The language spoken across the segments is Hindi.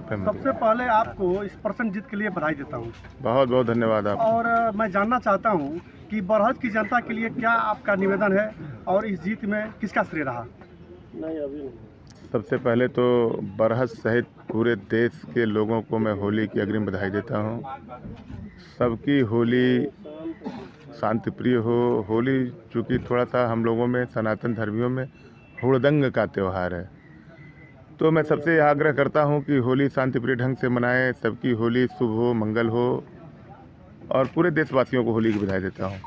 सबसे पहले आपको इस पर्सन जीत के लिए बधाई देता हूँ। बहुत बहुत धन्यवाद आप। और मैं जानना चाहता हूँ कि बरहज की जनता के लिए क्या आपका निवेदन है और इस जीत में किसका श्रेय रहा? सबसे पहले तो बरहज सहित पूरे देश के लोगों को मैं होली की अग्रिम बधाई देता हूँ। सबकी होली शांति प्रिय हो। होली चूँकि थोड़ा सा हम लोगों में सनातन धर्मियों में हुड़दंग का त्यौहार है, तो मैं सबसे यह आग्रह करता हूँ कि होली शांति प्रिय ढंग से मनाएं। सबकी होली शुभ हो, मंगल हो, और पूरे देशवासियों को होली की बधाई देता हूँ।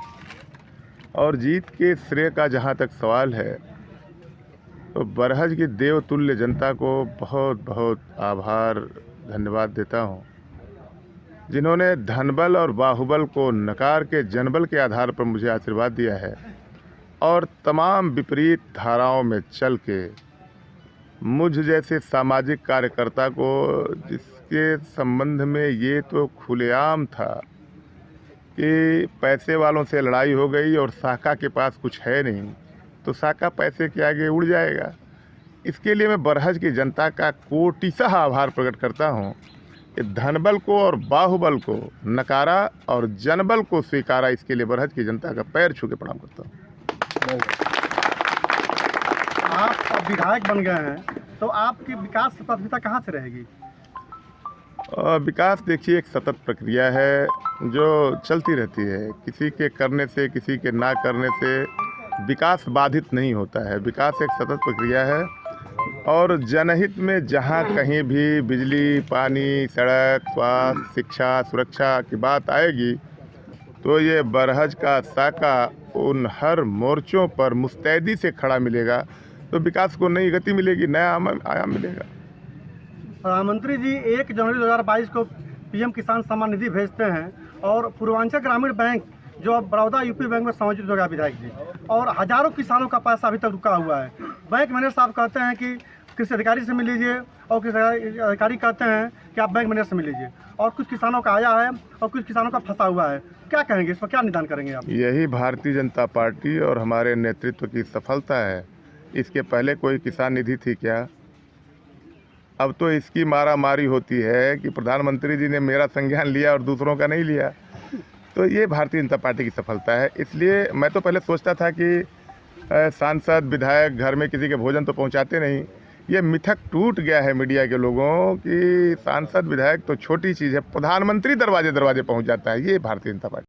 और जीत के श्रेय का जहाँ तक सवाल है, तो बरहज की देवतुल्य जनता को बहुत बहुत आभार धन्यवाद देता हूँ, जिन्होंने धनबल और बाहुबल को नकार के जनबल के आधार पर मुझे आशीर्वाद दिया है और तमाम विपरीत धाराओं में चल के मुझ जैसे सामाजिक कार्यकर्ता को, जिसके संबंध में ये तो खुलेआम था कि पैसे वालों से लड़ाई हो गई और साका के पास कुछ है नहीं, तो साका पैसे के आगे उड़ जाएगा। इसके लिए मैं बरहज की जनता का कोटिशः आभार प्रकट करता हूँ कि धनबल को और बाहुबल को नकारा और जनबल को स्वीकारा। इसके लिए बरहज की जनता का पैर छू के प्रणाम करता हूँ। आप अब विधायक बन गए हैं, तो आपकी विकास प्राथमिकता कहाँ से रहेगी? विकास देखिए एक सतत प्रक्रिया है जो चलती रहती है। किसी के करने से, किसी के ना करने से विकास बाधित नहीं होता है। विकास एक सतत प्रक्रिया है और जनहित में जहाँ कहीं भी बिजली, पानी, सड़क, स्वास्थ्य, शिक्षा, सुरक्षा की बात आएगी, तो ये बरहज का साका उन हर मोर्चों पर मुस्तैदी से खड़ा मिलेगा, तो विकास को नई गति मिलेगी, नया आयाम मिलेगा। प्रधानमंत्री जी 1 जनवरी 2022 को पीएम किसान सम्मान निधि भेजते हैं और पूर्वांचल ग्रामीण बैंक जो अब बड़ौदा यूपी बैंक में समायोजित हो गया विधायक जी, और हजारों किसानों का पैसा अभी तक रुका हुआ है। बैंक मैनेजर साहब कहते हैं कि कृषि अधिकारी से मिल लीजिए, और कृषि अधिकारी कहते हैं कि आप बैंक मैनेजर से मिल लीजिए, और कुछ किसानों का आया है और कुछ किसानों का फंसा हुआ है। क्या कहेंगे इस पर, क्या निदान करेंगे आप? यही भारतीय जनता पार्टी और हमारे नेतृत्व की सफलता है। इसके पहले कोई किसान निधि थी क्या? अब तो इसकी मारामारी होती है कि प्रधानमंत्री जी ने मेरा संज्ञान लिया और दूसरों का नहीं लिया। तो ये भारतीय जनता पार्टी की सफलता है। इसलिए मैं तो पहले सोचता था कि सांसद विधायक घर में किसी के भोजन तो पहुंचाते नहीं। ये मिथक टूट गया है मीडिया के लोगों की सांसद विधायक तो छोटी चीज़ है, प्रधानमंत्री दरवाजे दरवाजे पहुंच जाता है। ये भारतीय जनता पार्टी